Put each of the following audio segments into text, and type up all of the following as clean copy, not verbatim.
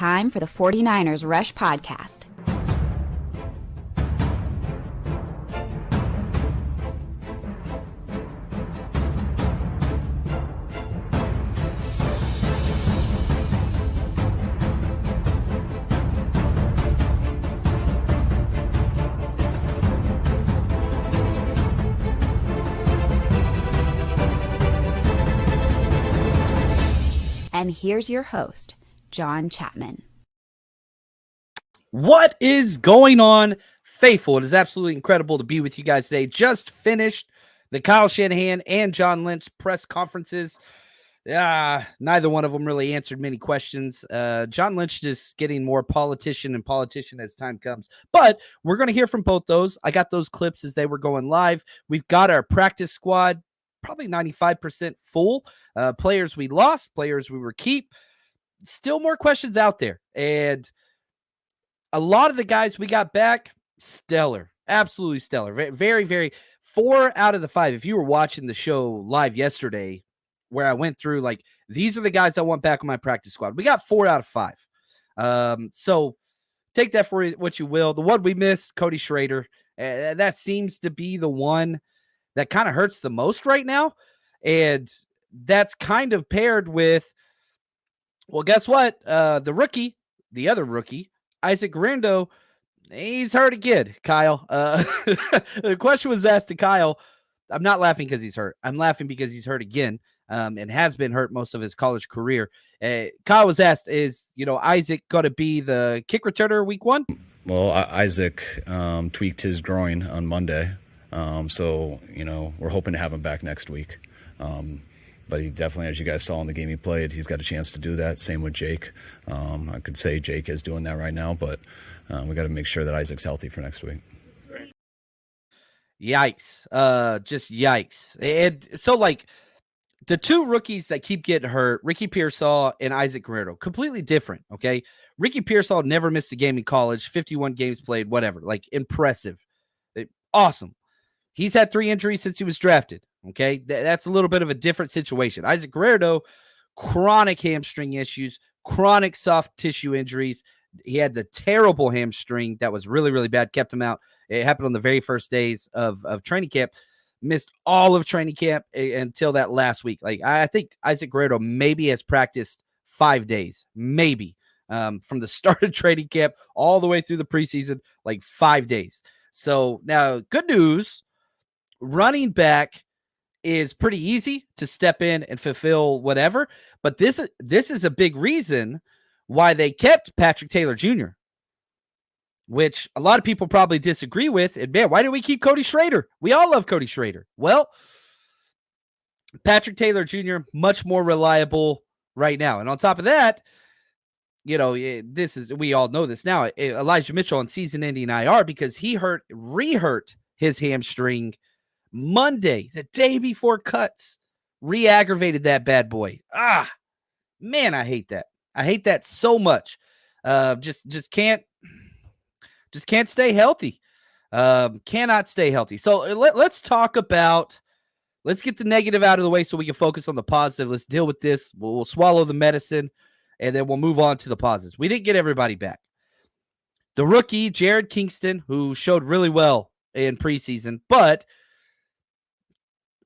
Time for the 49ers Rush Podcast. And here's your host, John Chapman. What is going on, faithful? It is absolutely incredible to be with you guys today. Just finished the Kyle Shanahan and John Lynch press conferences. Neither one of them really answered many questions. John Lynch just getting more politician as time comes. But we're going to hear from both those. I got those clips as they were going live. We've got our practice squad probably 95% full. Players we lost, players we were keep. Still more questions out there. And a lot of the guys we got back, stellar. Absolutely stellar. Very, very. 4 out of the 5. If you were watching the show live yesterday, where I went through, like, these are the guys I want back on my practice squad. We got 4 out of 5. So take that for what you will. The one we missed, Cody Schrader. That seems to be the one that kind of hurts the most right now. And that's kind of paired with, well, guess what? The other rookie, Isaac Guerrero, he's hurt again, Kyle. The question was asked to Kyle. I'm not laughing because he's hurt. I'm laughing because he's hurt again and has been hurt most of his college career. Kyle was asked, is, Isaac going to be the kick returner week 1? Well, Isaac tweaked his groin on Monday. So, we're hoping to have him back next week. But he definitely, as you guys saw in the game he played, he's got a chance to do that. Same with Jake. I could say Jake is doing that right now, but we got to make sure that Isaac's healthy for next week. Yikes. Just yikes. And so, like, the two rookies that keep getting hurt, Ricky Pearsall and Isaac Guerrero, completely different, okay? Ricky Pearsall never missed a game in college, 51 games played, whatever. Like, impressive. Awesome. He's had 3 injuries since he was drafted. Okay, that's a little bit of a different situation. Isaac Guerrero, chronic hamstring issues, chronic soft tissue injuries. He had the terrible hamstring that was really, really bad, kept him out. It happened on the very first days of training camp. Missed all of training camp until that last week. Like, I think Isaac Guerrero maybe has practiced 5 days, maybe, from the start of training camp all the way through the preseason, like 5 days. So now, good news. Running back is pretty easy to step in and fulfill whatever, but this is a big reason why they kept Patrick Taylor Jr., which a lot of people probably disagree with. And man, why do we keep Cody Schrader? We all love Cody Schrader. Well, Patrick Taylor Jr., much more reliable right now. And on top of that, we all know this now. Elijah Mitchell on season-ending IR because he re-hurt his hamstring Monday, the day before cuts, re-aggravated that bad boy. Man, I hate that. I hate that so much. Just can't stay healthy. Cannot stay healthy. So let's talk about, let's get the negative out of the way so we can focus on the positive. Let's deal with this. We'll swallow the medicine and then we'll move on to the positives. We didn't get everybody back. The rookie, Jared Kingston, who showed really well in preseason, but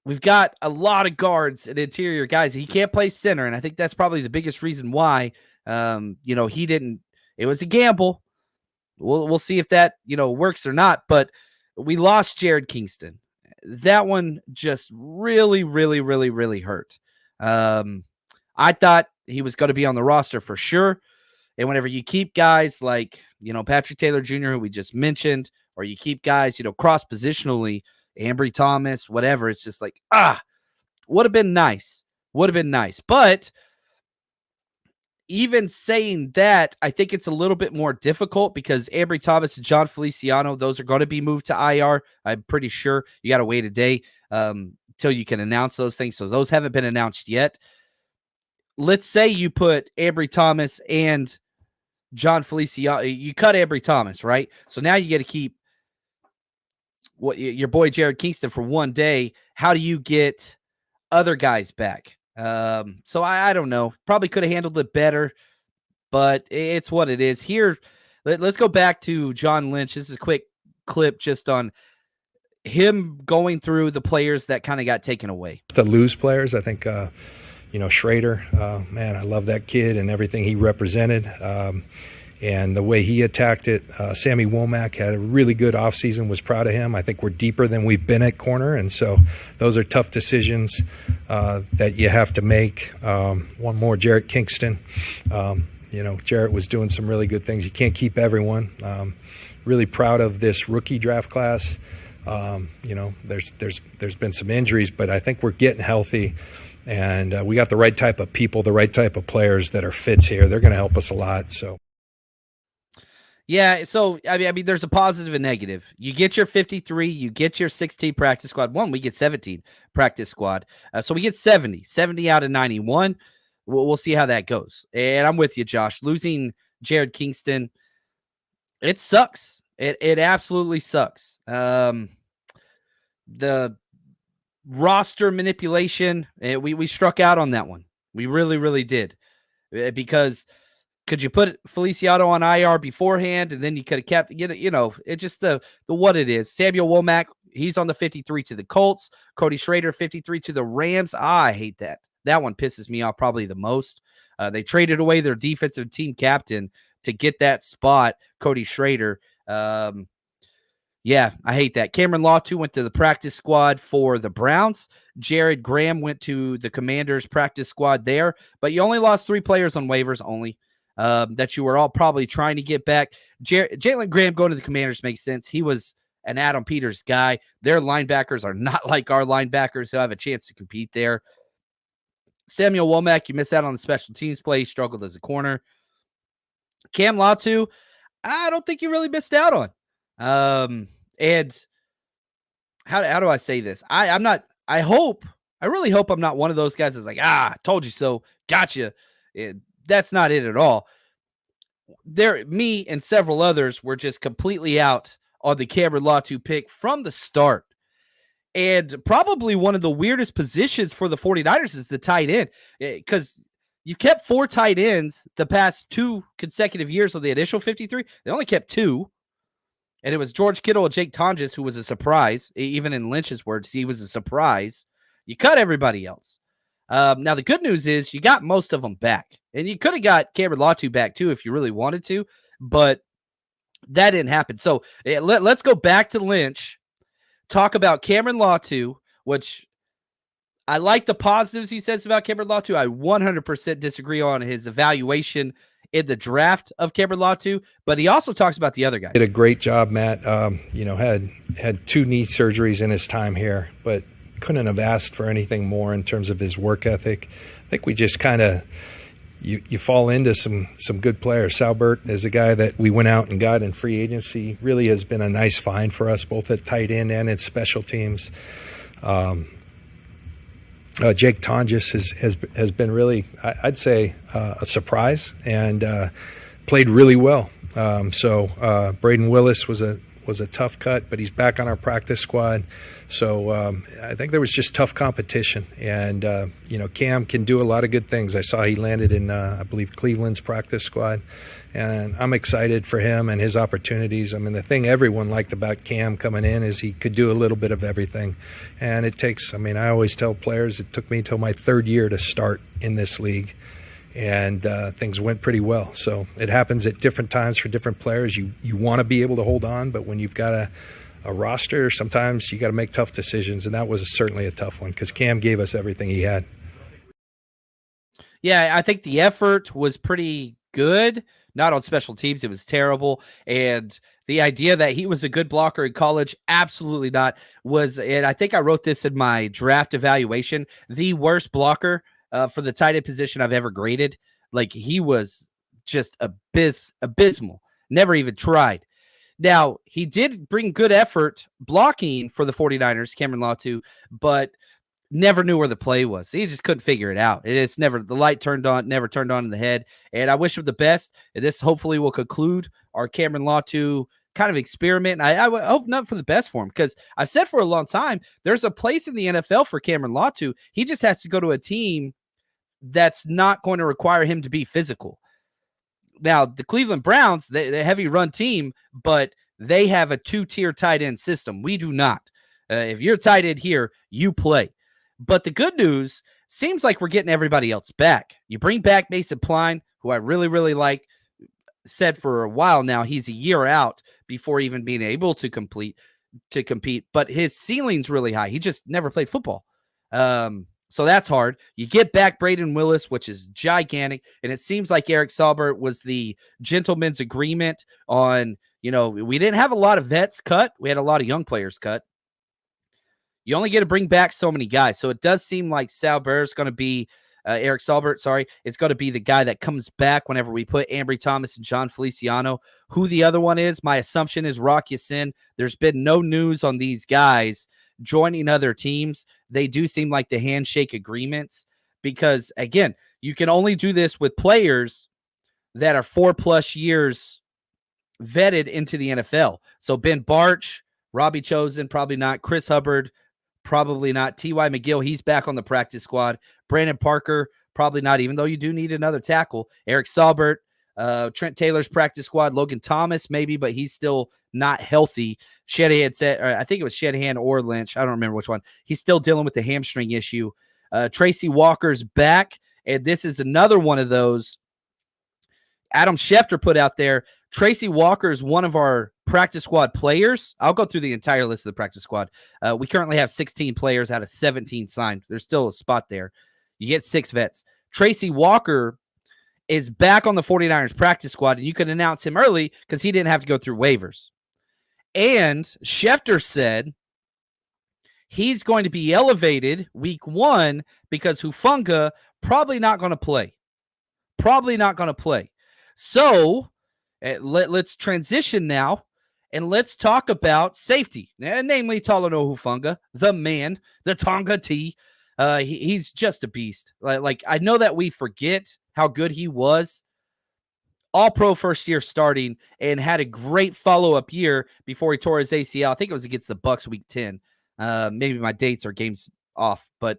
we've got a lot of guards and interior guys. He can't play center, and I think that's probably the biggest reason why. He didn't. It was a gamble. We'll see if that works or not. But we lost Jared Kingston. That one just really, really, really, really hurt. I thought he was going to be on the roster for sure. And whenever you keep guys like Patrick Taylor Jr., who we just mentioned, or you keep guys cross positionally. Ambry Thomas, whatever. It's just like, would have been nice. But even saying that, I think it's a little bit more difficult because Ambry Thomas and John Feliciano, those are going to be moved to IR. I'm pretty sure you got to wait a day till you can announce those things. So those haven't been announced yet. Let's say you put Ambry Thomas and John Feliciano. You cut Ambry Thomas, right? So now you got to keep your boy Jared Kingston for 1 day. How do you get other guys back? So I don't know. Probably could have handled it better, but it's what it is. Here, let's go back to John Lynch. This is a quick clip just on him going through the players that kind of got taken away. To lose players, I think, Schrader, man, I love that kid and everything he represented. And the way he attacked it, Sammy Womack had a really good offseason, was proud of him. I think we're deeper than we've been at corner, and so those are tough decisions that you have to make. One more, Jarrett Kingston. Jarrett was doing some really good things. You can't keep everyone. Really proud of this rookie draft class. There's been some injuries, but I think we're getting healthy. And we got the right type of people, the right type of players that are fits here. They're going to help us a lot, so. Yeah, so I mean, there's a positive and negative. You get your 53, you get your 16 practice squad. We get 17 practice squad. So we get 70 out of 91. We'll see how that goes. And I'm with you, Josh. Losing Jared Kingston, it sucks. It absolutely sucks. The roster manipulation, we struck out on that one. We really, really did. Because could you put Feliciano on IR beforehand, and then you could have kept, it's just the what it is. Samuel Womack, he's on the 53 to the Colts. Cody Schrader, 53 to the Rams. I hate that. That one pisses me off probably the most. They traded away their defensive team captain to get that spot, Cody Schrader. Yeah, I hate that. Cameron Latu went to the practice squad for the Browns. Jared Graham went to the Commanders practice squad there, but you only lost 3 players on waivers only. That you were all probably trying to get back. Jalen Graham going to the Commanders makes sense. He was an Adam Peters guy. Their linebackers are not like our linebackers who have a chance to compete there. Samuel Womack, you miss out on the special teams play. He struggled as a corner. Cam Latu, I don't think you really missed out on. And how do I say this? I really hope I'm not one of those guys that's like, told you so, gotcha. That's not it at all. Me and several others were just completely out on the Cameron Latu pick from the start. And probably one of the weirdest positions for the 49ers is the tight end, because you kept 4 tight ends the past 2 consecutive years of the initial 53. They only kept 2. And it was George Kittle and Jake Tonjes, who was a surprise. Even in Lynch's words, he was a surprise. You cut everybody else. Now, the good news is you got most of them back. And you could have got Cameron Latu back, too, if you really wanted to. But that didn't happen. So let's go back to Lynch. Talk about Cameron Latu, which I like the positives he says about Cameron Latu. I 100% disagree on his evaluation in the draft of Cameron Latu, but he also talks about the other guys. Did a great job, Matt. Had 2 knee surgeries in his time here, but couldn't have asked for anything more in terms of his work ethic. I think we just kind of you fall into some good players. Salbert is a guy that we went out and got in free agency. Really has been a nice find for us, both at tight end and at special teams. Jake Tonjes has been really, I'd say, a surprise and played really well. Braden Willis was a tough cut, but he's back on our practice squad. So I think there was just tough competition. And, Cam can do a lot of good things. I saw he landed in, I believe, Cleveland's practice squad. And I'm excited for him and his opportunities. I mean, the thing everyone liked about Cam coming in is he could do a little bit of everything. And it takes, I always tell players, it took me till my 3rd year to start in this league. And things went pretty well. So it happens at different times for different players. You want to be able to hold on, but when you've got a roster, sometimes you got to make tough decisions. And that was certainly a tough one because Cam gave us everything he had. Yeah, I think the effort was pretty good. Not on special teams. It was terrible. And the idea that he was a good blocker in college, absolutely not. And I think I wrote this in my draft evaluation, the worst blocker for the tight end position I've ever graded. Like, he was just abysmal. Never even tried. Now, he did bring good effort blocking for the 49ers, Cameron Latu, but never knew where the play was. He just couldn't figure it out. It's never, the light turned on, never turned on in the head. And I wish him the best. And this hopefully will conclude our Cameron Latu kind of experiment. And I hope not for the best for him, because I've said for a long time, there's a place in the NFL for Cameron Latu. He just has to go to a team that's not going to require him to be physical. Now, the Cleveland Browns, they're a heavy run team, but they have a 2-tier tight end system. We do not. If you're tight end here, you play. But the good news, seems like we're getting everybody else back. You bring back Mason Pline, who I really, really like. Said for a while now he's a year out before even being able to compete, but his ceiling's really high. He just never played football. So that's hard. You get back Braden Willis, which is gigantic, and it seems like Eric Saubert was the gentleman's agreement on, we didn't have a lot of vets cut. We had a lot of young players cut. You only get to bring back so many guys. So it does seem like Saubert's going to be Eric Saubert, is going to be the guy that comes back whenever we put Ambry Thomas and John Feliciano. Who the other one is, my assumption is Rock Ya-Sin. There's been no news on these guys joining other teams. They do seem like the handshake agreements because, again, you can only do this with players that are 4+ years vetted into the NFL. So Ben Barch, Robbie Chosen, probably not. Chris Hubbard, probably not. T.Y. McGill, he's back on the practice squad. Brandon Parker, probably not, even though you do need another tackle. Eric Saubert, Trent Taylor's practice squad. Logan Thomas, maybe, but he's still not healthy. Shanahan said, or I think it was Shanahan or Lynch. I don't remember which one. He's still dealing with the hamstring issue. Tracy Walker's back, and this is another one of those. Adam Schefter put out there, Tracy Walker is one of our practice squad players. I'll go through the entire list of the practice squad. We currently have 16 players out of 17 signed. There's still a spot there. You get 6 vets. Tracy Walker is back on the 49ers practice squad, and you can announce him early because he didn't have to go through waivers. And Schefter said he's going to be elevated week 1 because Hufanga probably not going to play. So let's transition now, and let's talk about safety, namely Talanoa Hufanga, the man, the Tonga T. He's just a beast. Like I know that we forget how good he was. All-pro first year starting and had a great follow-up year before he tore his ACL. I think it was against the Bucs week 10. Maybe my dates or games off, but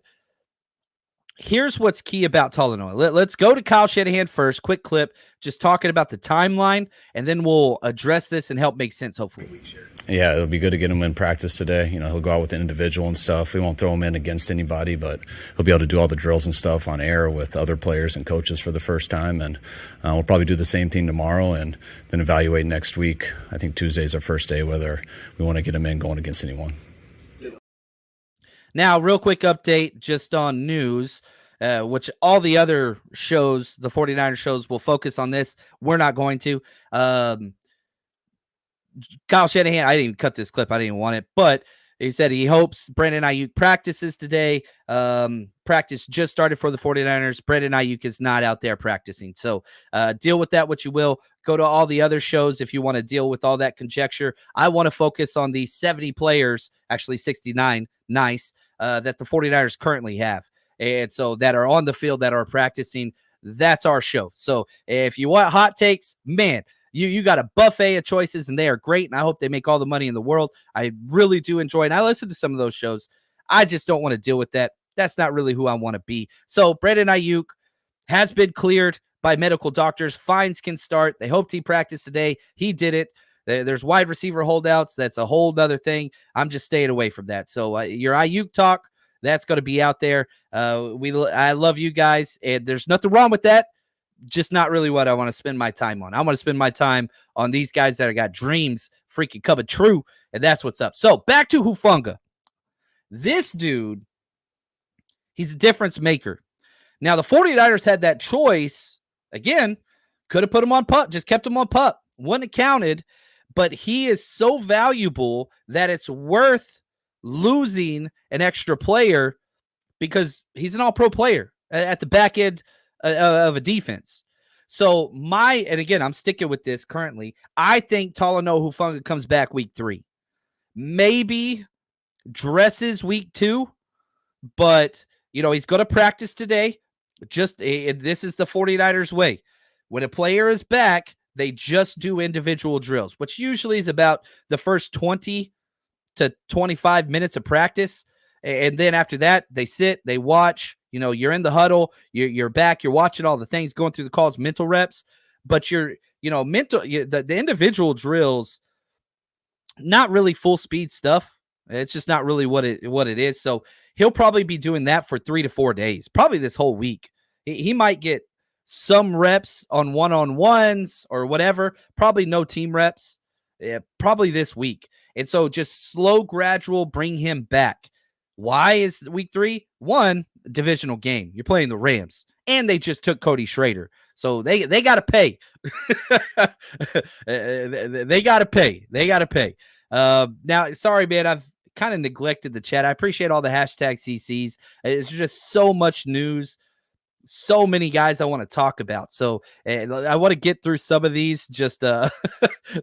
here's what's key about Talanoa. Let's go to Kyle Shanahan first. Quick clip, just talking about the timeline, and then we'll address this and help make sense, hopefully. Yeah, it'll be good to get him in practice today. He'll go out with an individual and stuff. We won't throw him in against anybody, but he'll be able to do all the drills and stuff on air with other players and coaches for the first time. And we'll probably do the same thing tomorrow and then evaluate next week. I think Tuesday's our first day, whether we want to get him in going against anyone. Now, real quick update just on news, which all the other shows, the 49ers shows, will focus on this. We're not going to. Kyle Shanahan, I didn't even cut this clip. I didn't even want it. But he said he hopes Brandon Ayuk practices today. Practice just started for the 49ers. Brandon Ayuk is not out there practicing. So deal with that what you will. Go to all the other shows if you want to deal with all that conjecture. I want to focus on the 70 players, actually 69, nice, that the 49ers currently have. And so that are on the field, that are practicing. That's our show. So if you want hot takes, man, you got a buffet of choices, and they are great, and I hope they make all the money in the world. I really do enjoy it, and I listen to some of those shows. I just don't want to deal with that. That's not really who I want to be. So Brandon Ayuk has been cleared by medical doctors. Fines can start. They hoped he practiced today. He did it. There's wide receiver holdouts. That's a whole other thing. I'm just staying away from that. So your Ayuk talk, that's going to be out there. I love you guys, and there's nothing wrong with that. Just not really what I want to spend my time on. I want to spend my time on these guys that have got dreams freaking coming true, and that's what's up. So back to Hufanga. This dude, he's a difference maker. Now, the 49ers had that choice. Again, could have put him on pup, just kept him on pup. Wouldn't have counted, but he is so valuable that it's worth losing an extra player because he's an all-pro player at the back end of a defense. So and again, I'm sticking with this currently. I think Talanoa Hufanga comes back week 3. Maybe dresses week 2, but he's going to practice today. This is the 49ers way. When a player is back, they just do individual drills, which usually is about the first 20 to 25 minutes of practice. And then after that, they sit, they watch. You're in the huddle, you're back, you're watching all the things, going through the calls, mental reps. but the individual drills, not really full speed stuff. It's just not really what it is. So he'll probably be doing that for 3 to 4 days, probably this whole week. He might get some reps on one-on-ones or whatever, probably no team reps, probably this week. And so just slow, gradual, bring him back. Why is week 3? One, divisional game. You're playing the Rams, and they just took Cody Schrader. So they got to pay. They got to pay. They got to pay. Now, sorry, man, I've kind of neglected the chat. I appreciate all the hashtag CCs. It's just so much news, so many guys I want to talk about. So I want to get through some of these. Just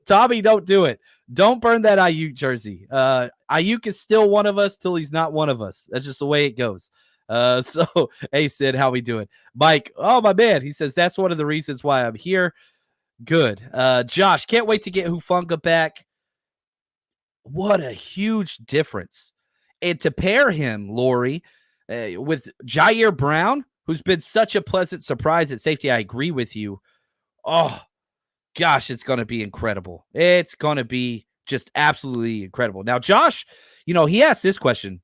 Tommy, don't do it. Don't burn that Ayuk jersey. Ayuk is still one of us till he's not one of us. That's just the way it goes. So, hey, Sid, how we doing? Mike, oh, my man. He says, that's one of the reasons why I'm here. Good. Josh, can't wait to get Hufanga back. What a huge difference. And to pair him, Lori, with Jair Brown, who's been such a pleasant surprise at safety. I agree with you. Oh, gosh, it's going to be incredible. It's going to be just absolutely incredible. Now, Josh, he asked this question.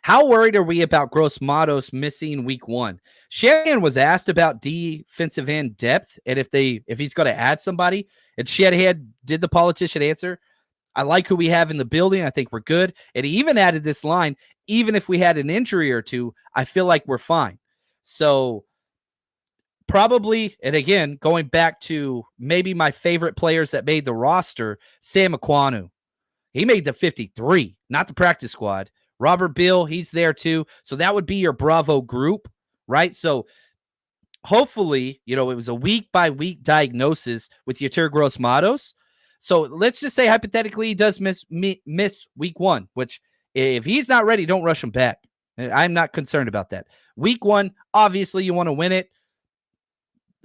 How worried are we about Gross Matos missing week 1? Shanahan was asked about defensive end depth and if he's going to add somebody. And Shanahan did the politician answer. I like who we have in the building. I think we're good. And he even added this line, even if we had an injury or two, I feel like we're fine. So probably, and again, going back to maybe my favorite players that made the roster, Sam Aquanu. He made the 53, not the practice squad. Robert Bill, he's there too. So that would be your Bravo group, right? So hopefully, it was a week-by-week diagnosis with Yetur Gross-Matos. So let's just say hypothetically he does miss week 1, which if he's not ready, don't rush him back. I'm not concerned about that. Week 1, obviously you want to win it.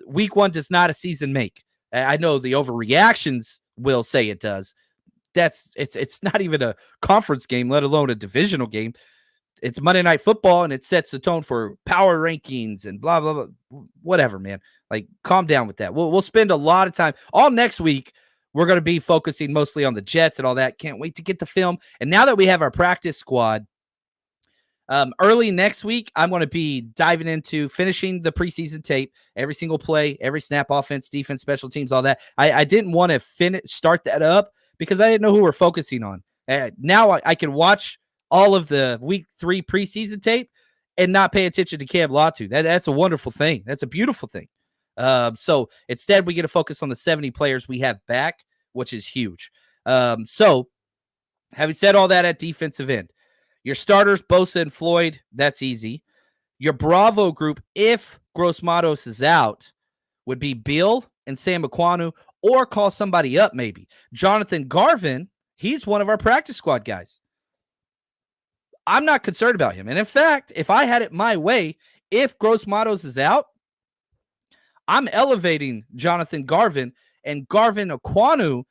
Week 1 does not a season make. I know the overreactions will say it does. It's not even a conference game, let alone a divisional game. It's Monday Night Football, and it sets the tone for power rankings and blah, blah, blah. Whatever, man. Like, calm down with that. We'll spend a lot of time. All next week, we're going to be focusing mostly on the Jets and all that. Can't wait to get the film. And now that we have our practice squad, early next week, I'm going to be diving into finishing the preseason tape, every single play, every snap, offense, defense, special teams, all that. I didn't want to start that up because I didn't know who we're focusing on. Now I can watch all of the week 3 preseason tape and not pay attention to Cam Latu. That's a wonderful thing. That's a beautiful thing. So instead, we get to focus on the 70 players we have back, which is huge. So having said all that at defensive end, your starters, Bosa and Floyd, that's easy. Your Bravo group, if Gross Matos is out, would be Bill and Sam Aquanu, or call somebody up maybe. Jonathan Garvin, he's one of our practice squad guys. I'm not concerned about him. And in fact, if I had it my way, if Gross Matos is out, I'm elevating Jonathan Garvin, and Garvin Aquanu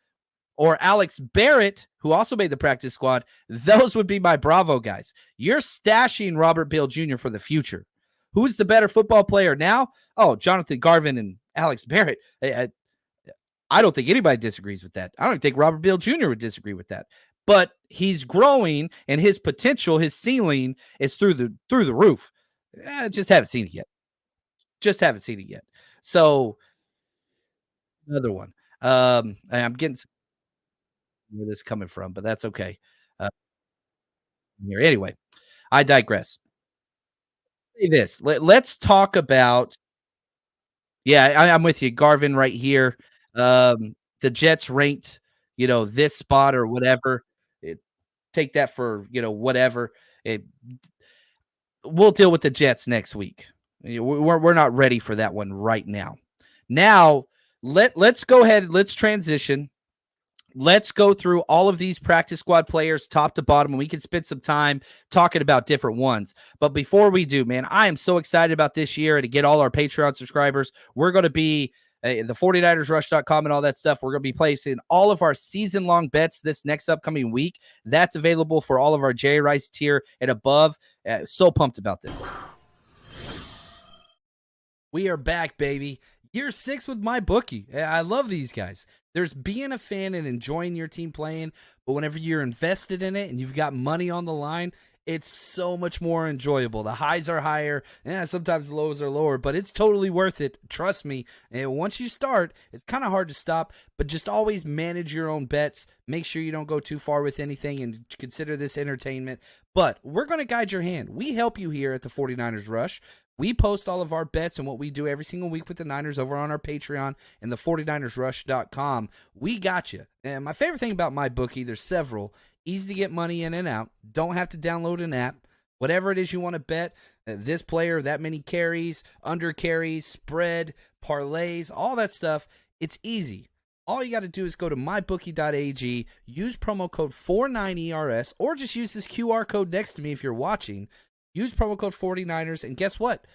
or Alex Barrett, who also made the practice squad, those would be my Bravo guys. You're stashing Robert Bill Jr. for the future. Who's the better football player now? Oh, Jonathan Garvin and Alex Barrett. I don't think anybody disagrees with that. I don't think Robert Bill Jr. would disagree with that. But he's growing, and his potential, his ceiling is through the roof. Just haven't seen it yet. So another one. I'm getting where this is coming from, but that's okay. Here. Anyway, I digress. Say this. Let's talk about. Yeah, I'm with you, Garvin, right here. The Jets ranked, this spot or whatever. Take that for whatever. We'll deal with the Jets next week. We're not ready for that one right now. Now let's go ahead. Let's transition. Let's go through all of these practice squad players top to bottom, and we can spend some time talking about different ones. But before we do, man, I am so excited about this year and to get all our Patreon subscribers. We're going to be the 49ersrush.com and all that stuff. We're going to be placing all of our season-long bets this next upcoming week. That's available for all of our Jerry Rice tier and above. So pumped about this. We are back, baby. Year 6 with my bookie. I love these guys. There's being a fan and enjoying your team playing, but whenever you're invested in it and you've got money on the line, it's so much more enjoyable. The highs are higher, sometimes the lows are lower, but it's totally worth it. Trust me. And once you start, it's kind of hard to stop, but just always manage your own bets. Make sure you don't go too far with anything and consider this entertainment. But we're going to guide your hand. We help you here at the 49ers Rush. We post all of our bets and what we do every single week with the Niners over on our Patreon and the 49ersrush.com. We got you. And my favorite thing about my bookie, there's several. Easy to get money in and out. Don't have to download an app. Whatever it is you want to bet, this player, that many carries, under carries, spread, parlays, all that stuff, it's easy. All you got to do is go to mybookie.ag, use promo code 49ERS, or just use this QR code next to me if you're watching. Use promo code 49ers, and guess what?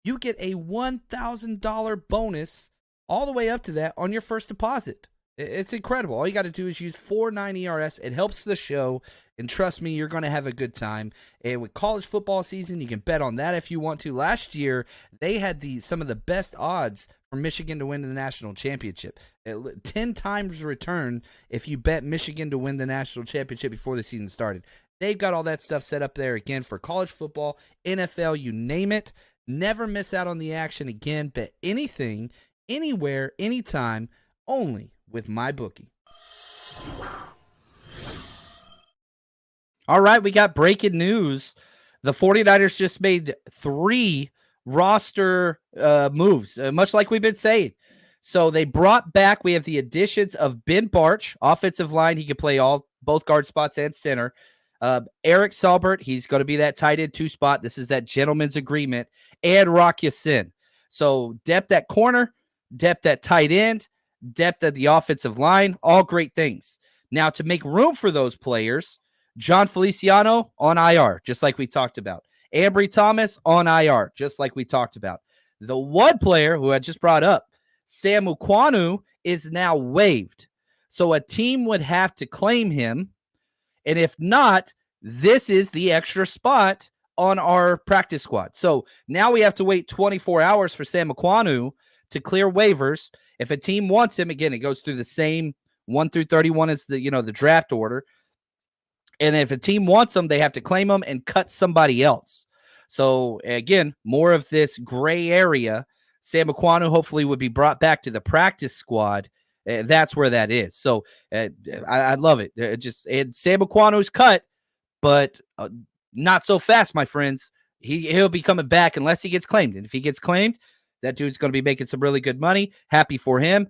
You get a $1,000 bonus all the way up to that on your first deposit. It's incredible. All you got to do is use 49ERS. It helps the show, and trust me, you're going to have a good time. And with college football season, you can bet on that if you want to. Last year, they had some of the best odds for Michigan to win the national championship. 10 times return if you bet Michigan to win the national championship before the season started. They've got all that stuff set up there again for college football, NFL, you name it. Never miss out on the action again. Bet anything, anywhere, anytime, only with MyBookie. All right, we got breaking news. The 49ers just made 3 roster moves, much like we've been saying. So they brought back, we have the additions of Ben Barch, offensive line. He could play both guard spots and center. Eric Saubert, he's going to be that tight end 2 spot. This is that gentleman's agreement. And Rock Ya-Sin. So depth at corner, depth at tight end, depth at the offensive line, all great things. Now, to make room for those players, John Feliciano on IR, just like we talked about. Ambry Thomas on IR, just like we talked about. The one player who I just brought up, Sam Ukwanu, is now waived. So a team would have to claim him. And if not, this is the extra spot on our practice squad. So now we have to wait 24 hours for Sam Ukwanu to clear waivers. If a team wants him, again, it goes through the same 1 through 31 as the draft order. And if a team wants him, they have to claim him and cut somebody else. So again, more of this gray area. Sam Ukwanu hopefully would be brought back to the practice squad. That's where that is. So I love it. And Sam Ukwanu's cut, but not so fast, my friends. He'll be coming back unless he gets claimed. And if he gets claimed, that dude's going to be making some really good money. Happy for him.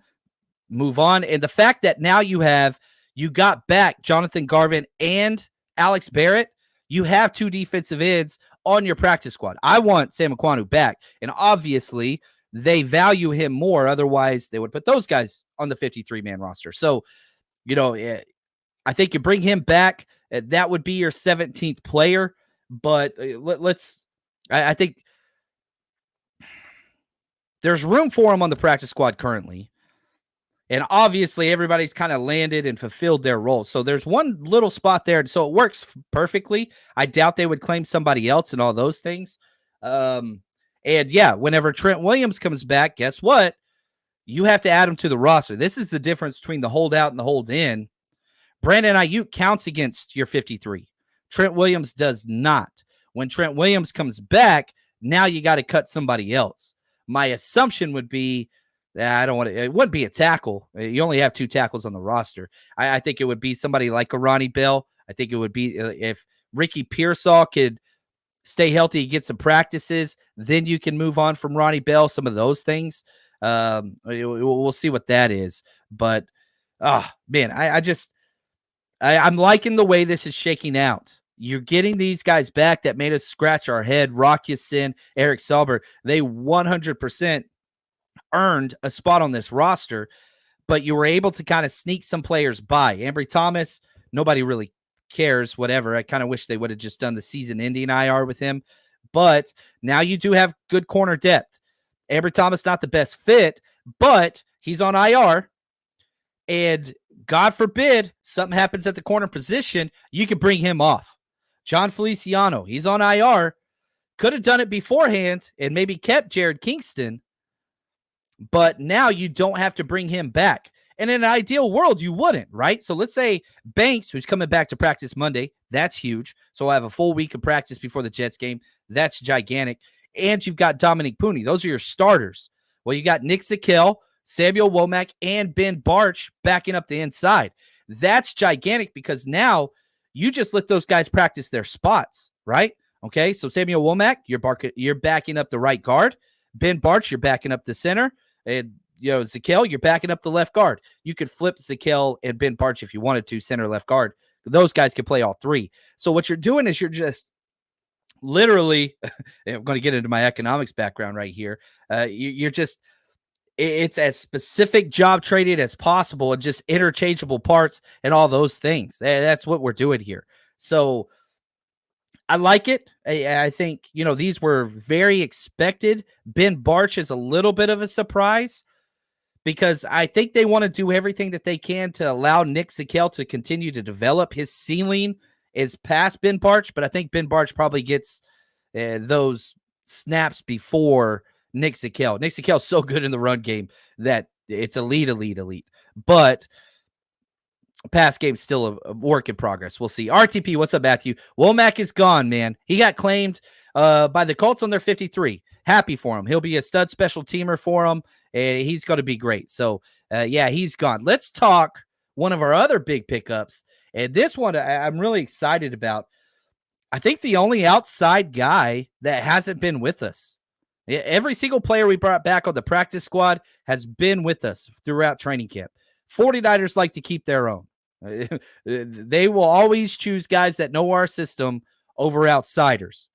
Move on. And the fact that now you got back Jonathan Garvin and Alex Barrett, you have 2 defensive ends on your practice squad. I want Sam Ukwanu back. And obviously, they value him more. Otherwise, they would put those guys on the 53-man roster. So, I think you bring him back. That would be your 17th player. But I think there's room for him on the practice squad currently. And obviously, everybody's kind of landed and fulfilled their roles. So there's one little spot there. So it works perfectly. I doubt they would claim somebody else and all those things. And yeah, whenever Trent Williams comes back, guess what? You have to add him to the roster. This is the difference between the holdout and the hold in. Brandon Ayuk counts against your 53. Trent Williams does not. When Trent Williams comes back, now you got to cut somebody else. My assumption would be, it wouldn't be a tackle. You only have 2 tackles on the roster. I think it would be somebody like a Ronnie Bell. I think it would be if Ricky Pearsall could stay healthy, get some practices, then you can move on from Ronnie Bell, some of those things. We'll see what that is. But, man, I'm liking the way this is shaking out. You're getting these guys back that made us scratch our head. Rock Ya-Sin, Eric Saubert, they 100% earned a spot on this roster, but you were able to kind of sneak some players by. Ambry Thomas, nobody really cares, whatever. I kind of wish they would have just done the season-ending IR with him, but now you do have good corner depth. Ambry Thomas, not the best fit, but he's on IR, and God forbid something happens at the corner position, you could bring him off. John Feliciano, he's on IR, could have done it beforehand and maybe kept Jared Kingston. but now you don't have to bring him back. And in an ideal world, you wouldn't, right? So let's say Banks, who's coming back to practice Monday, that's huge. So I have a full week of practice before the Jets game. That's gigantic. And you've got Dominic Pooney. Those are your starters. Well, you got Nick Zakelj, Samuel Womack, and Ben Barch backing up the inside. That's gigantic because now you just let those guys practice their spots, right? Okay, so Samuel Womack, you're backing up the right guard. Ben Barch, you're backing up the center. And Zakelj, you're backing up the left guard. You could flip Zakelj and Ben Barch if you wanted to, center, left guard. Those guys could play all three. So what you're doing is you're just literally, I'm going to get into my economics background right here. It's as specific job traded as possible and just interchangeable parts and all those things. That's what we're doing here. So I like it. I think, these were very expected. Ben Barch is a little bit of a surprise because I think they want to do everything that they can to allow Nick Zakelj to continue to develop. His ceiling is past Ben Barch, but I think Ben Barch probably gets those snaps before Nick Zakelj. Nick Zakelj is so good in the run game that it's elite. But pass game's still a work in progress. We'll see. RTP, what's up, Matthew? Womack is gone, man. He got claimed by the Colts on their 53. Happy for him. He'll be a stud special teamer for him, and he's going to be great. So, he's gone. Let's talk one of our other big pickups, and this one I'm really excited about. I think the only outside guy that hasn't been with us. Every single player we brought back on the practice squad has been with us throughout training camp. 49ers like to keep their own. They will always choose guys that know our system over outsiders.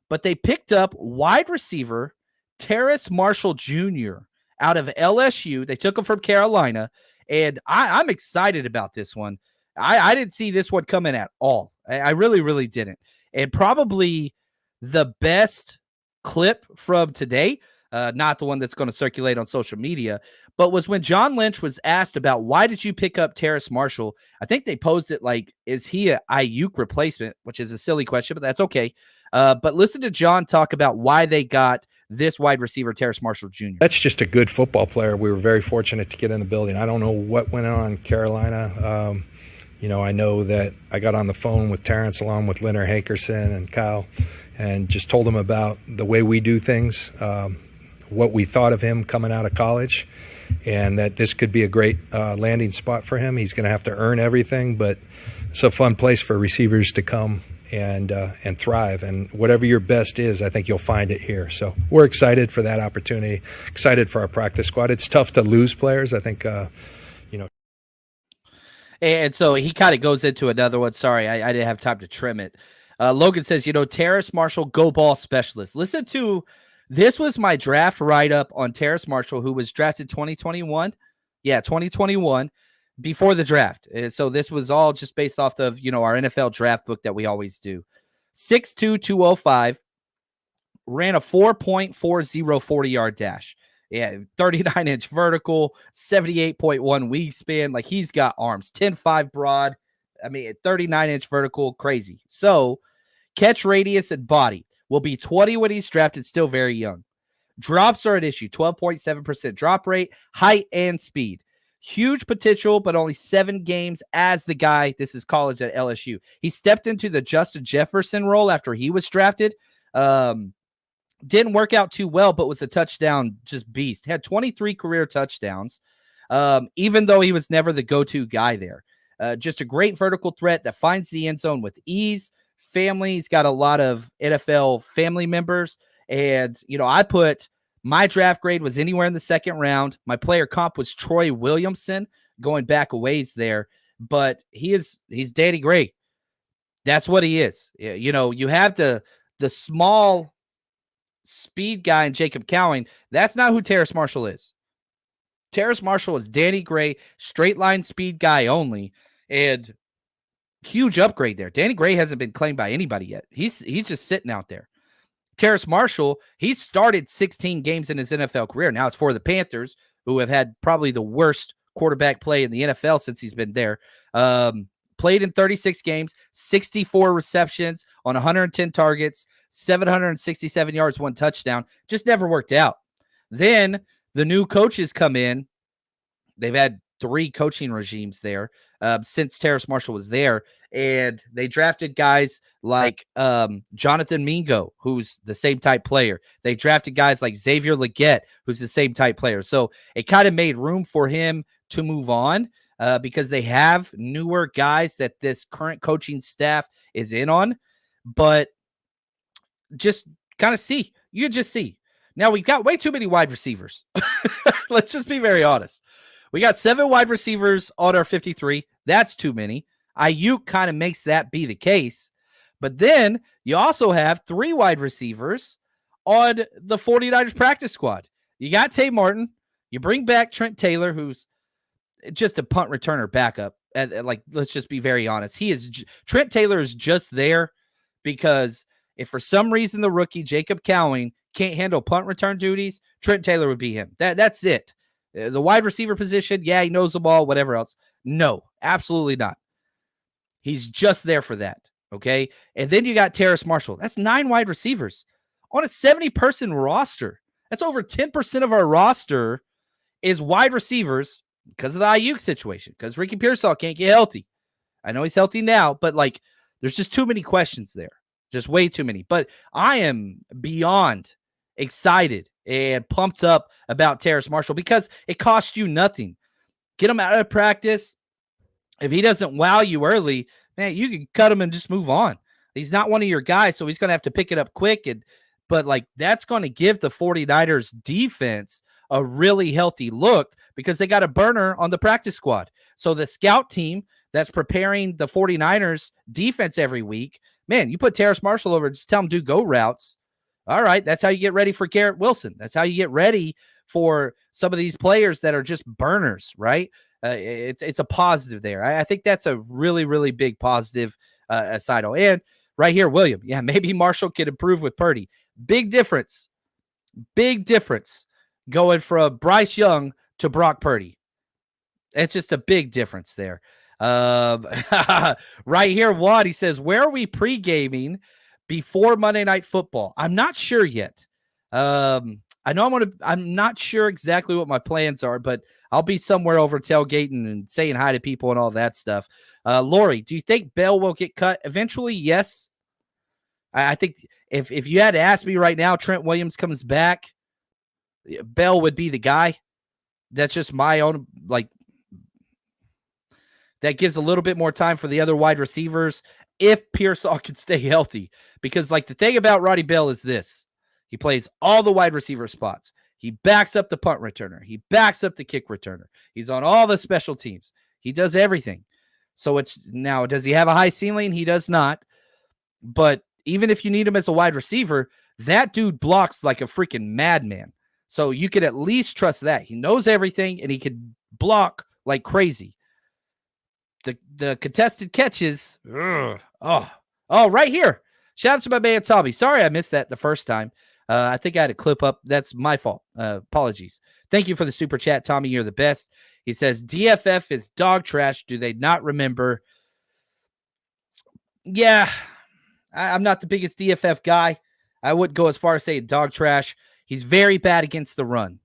But they picked up wide receiver Terrace Marshall Jr. out of LSU. They took him from Carolina, and I'm excited about this one. I didn't see this one coming at all. I really didn't. And probably the best clip from today, not the one that's going to circulate on social media, but was when John Lynch was asked about why did you pick up Terrace Marshall. I think they posed it like, is he a Ayuk replacement, which is a silly question, but that's okay. But listen to John talk about why they got this wide receiver, Terrace Marshall Jr. That's just a good football player. We were very fortunate to get in the building. I don't know what went on in Carolina. I know that I got on the phone with Terrence along with Leonard Hankerson and Kyle and just told him about the way we do things, what we thought of him coming out of college, and that this could be a great landing spot for him. He's going to have to earn everything, but it's a fun place for receivers to come and thrive. And whatever your best is, I think you'll find it here. So we're excited for that opportunity, excited for our practice squad. It's tough to lose players. I think, And so he kind of goes into another one. Sorry, I didn't have time to trim it. Logan says, Terrace Marshall, go ball specialist. Listen to, this was my draft write-up on Terrace Marshall, who was drafted 2021. Yeah, 2021, before the draft. So this was all just based off of, our NFL draft book that we always do. 6'2", 205, ran a 4.40 40-yard dash. Yeah, 39-inch vertical, 78.1 wingspan. Like, he's got arms. 10.5 broad. 39-inch vertical, crazy. So, catch radius and body will be 20 when he's drafted, still very young. Drops are an issue, 12.7% drop rate, height and speed. Huge potential, but only 7 games as the guy. This is college at LSU. He stepped into the Justin Jefferson role after he was drafted. Didn't work out too well, but was a touchdown just beast. Had 23 career touchdowns, even though he was never the go-to guy there. Just a great vertical threat that finds the end zone with ease. Family, he's got a lot of NFL family members. And, I put my draft grade was anywhere in the second round. My player comp was Troy Williamson, going back a ways there. But he's Danny Gray. That's what he is. You have the small speed guy in Jacob Cowing. That's not who Terrace Marshall is. Terrace Marshall is Danny Gray, straight line speed guy only, and huge upgrade there. Danny Gray hasn't been claimed by anybody yet. He's just sitting out there. Terrace Marshall, he started 16 games in his NFL career. Now it's for the Panthers, who have had probably the worst quarterback play in the NFL since he's been there. Played in 36 games, 64 receptions on 110 targets, 767 yards, 1 touchdown. Just never worked out. Then the new coaches come in. They've had 3 coaching regimes there since Terrace Marshall was there, and they drafted guys like Jonathan Mingo, who's the same type player. They drafted guys like Xavier Leggett, who's the same type player. So it kind of made room for him to move on because they have newer guys that this current coaching staff is in on. But just kind of see. You just see. Now, we've got way too many wide receivers. Let's just be very honest. We got 7 wide receivers on our 53. That's too many. Ayuk kind of makes that be the case. But then you also have 3 wide receivers on the 49ers practice squad. You got Tay Martin. You bring back Trent Taylor, who's just a punt returner backup. Like, let's just be very honest. Trent Taylor is just there because if for some reason the rookie Jacob Cowing can't handle punt return duties, Trent Taylor would be him. That's it. The wide receiver position, yeah, he knows the ball, whatever else. No, absolutely not. He's just there for that, okay? And then you got Terrace Marshall. That's 9 wide receivers on a 70-person roster. That's over 10% of our roster is wide receivers because of the Ayuk situation, because Ricky Pearsall can't get healthy. I know he's healthy now, but, like, there's just too many questions there. Just way too many. But I am beyond excited and pumped up about Terrace Marshall because it costs you nothing. Get him out of practice. If he doesn't wow you early, man, you can cut him and just move on. He's not one of your guys, so he's going to have to pick it up quick. But like, that's going to give the 49ers defense a really healthy look because they got a burner on the practice squad. So the scout team that's preparing the 49ers defense every week, man, you put Terrace Marshall over, just tell him do go routes. All right, that's how you get ready for Garrett Wilson. That's how you get ready for some of these players that are just burners, right? It's a positive there. I think that's a really, really big positive aside. And right here, William, yeah, maybe Marshall could improve with Purdy. Big difference going from Bryce Young to Brock Purdy. It's just a big difference there. Right here, Watt, he says, where are we pre-gaming before Monday Night Football? I'm not sure yet. I know I'm not sure exactly what my plans are, but I'll be somewhere over tailgating and saying hi to people and all that stuff. Lori, do you think Bell will get cut eventually? Yes. I think if you had to ask me right now, Trent Williams comes back, Bell would be the guy. That's just my own, like, that gives a little bit more time for the other wide receivers if Pearsall can stay healthy. Because, like, the thing about Roddy Bell is this. He plays all the wide receiver spots. He backs up the punt returner. He backs up the kick returner. He's on all the special teams. He does everything. So it's now, does he have a high ceiling? He does not. But even if you need him as a wide receiver, that dude blocks like a freaking madman. So you could at least trust that. He knows everything and he could block like crazy. The contested catches. Oh, right here. Shout out to my man Tommy. Sorry I missed that the first time. I think I had a clip up. That's my fault. Apologies. Thank you for the super chat, Tommy. You're the best. He says, DFF is dog trash. Do they not remember? Yeah, I'm not the biggest DFF guy. I wouldn't go as far as saying dog trash. He's very bad against the run.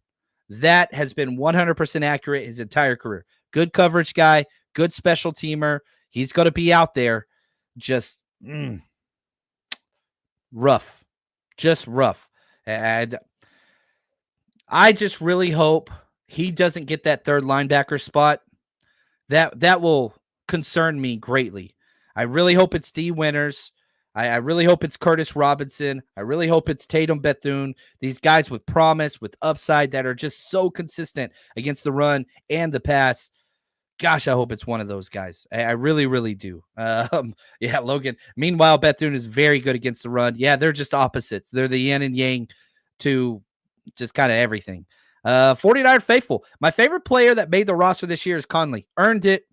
That has been 100% accurate his entire career. Good coverage guy, good special teamer. He's going to be out there just rough. Just rough. And I just really hope he doesn't get that third linebacker spot. That will concern me greatly. I really hope it's D. Winters. I really hope it's Curtis Robinson. I really hope it's Tatum Bethune. These guys with promise, with upside that are just so consistent against the run and the pass. Gosh, I hope it's one of those guys. I really, really do. Yeah, Logan. Meanwhile, Bethune is very good against the run. Yeah, they're just opposites. They're the yin and yang to just kind of everything. 49 faithful. My favorite player that made the roster this year is Conley. Earned it.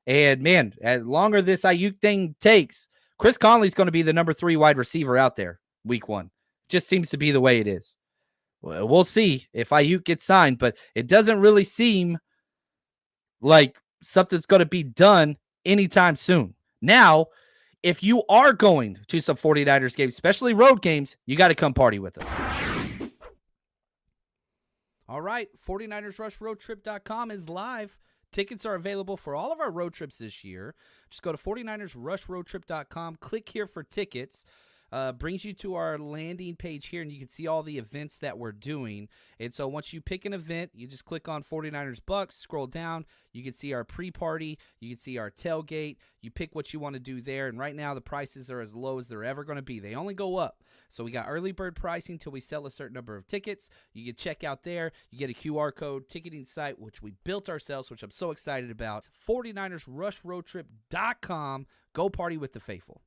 And, man, as longer this Ayuk thing takes, Chris Conley's going to be the number 3 wide receiver out there week 1. Just seems to be the way it is. We'll see if Ayuk gets signed, but it doesn't really seem like something's going to be done anytime soon. Now, if you are going to some 49ers games, especially road games, you got to come party with us. All right, 49ersRushRoadTrip.com is live. Tickets are available for all of our road trips this year. Just go to 49ersRushRoadTrip.com, click here for tickets. Brings you to our landing page here, and you can see all the events that we're doing. And so once you pick an event, you just click on 49ers Bucks, scroll down. You can see our pre-party. You can see our tailgate. You pick what you want to do there. And right now the prices are as low as they're ever going to be. They only go up. So we got early bird pricing till we sell a certain number of tickets. You can check out there. You get a QR code ticketing site, which we built ourselves, which I'm so excited about. 49ersRushRoadTrip.com. Go party with the faithful.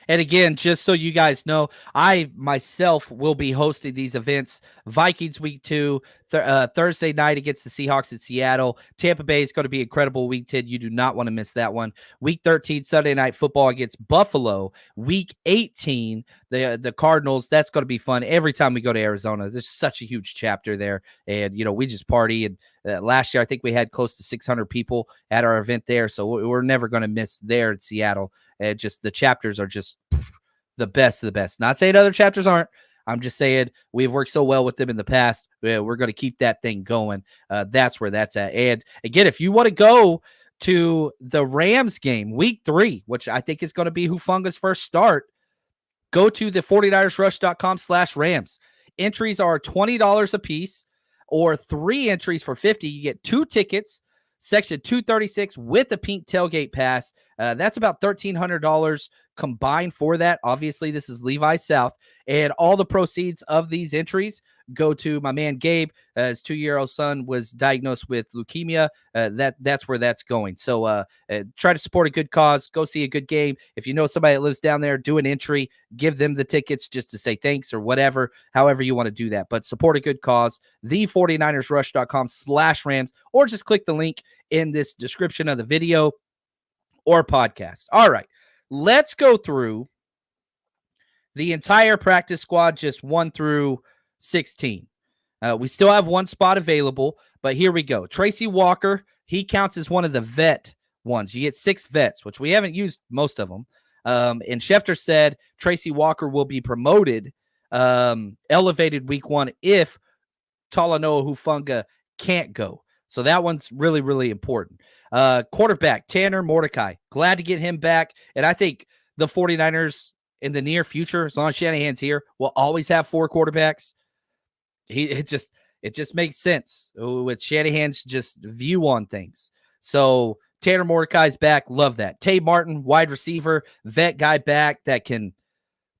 And again, just so you guys know, I myself will be hosting these events. Vikings week 2, Thursday night against the Seahawks in Seattle. Tampa Bay is going to be incredible week 10. You do not want to miss that one. Week 13, Sunday night football against Buffalo. Week 18, the Cardinals. That's going to be fun. Every time we go to Arizona, there's such a huge chapter there. And, we just party. And last year, I think we had close to 600 people at our event there. So we're never going to miss there in Seattle. Just the chapters are just the best of the best. Not saying other chapters aren't. I'm just saying we've worked so well with them in the past. We're going to keep that thing going. That's where that's at. And again, if you want to go to the Rams game, week 3, which I think is going to be Hufunga's first start, go to the 49ersrush.com/Rams. Entries are $20 a piece, or 3 entries for $50. You get 2 tickets, section 236 with a pink tailgate pass. That's about $1,300 combined for that. Obviously, this is Levi South, and all the proceeds of these entries go to my man Gabe. His 2-year-old son was diagnosed with leukemia. That's where that's going. So try to support a good cause. Go see a good game. If you know somebody that lives down there, do an entry. Give them the tickets just to say thanks or whatever, however you want to do that. But support a good cause. The49ersrush.com/Rams, or just click the link in this description of the video or podcast. All right, let's go through the entire practice squad, just 1 through 16. We still have 1 spot available, but here we go. Tracy Walker, he counts as one of the vet ones. You get 6 vets, which we haven't used most of them. And Schefter said Tracy Walker will be promoted, elevated week 1 if Talanoa Hufunga can't go. So that one's really, really important. Quarterback, Tanner Mordecai. Glad to get him back. And I think the 49ers in the near future, as long as Shanahan's here, will always have 4 quarterbacks. It just makes sense with Shanahan's just view on things. So Tanner Mordecai's back. Love that. Tay Martin, wide receiver, vet guy back that can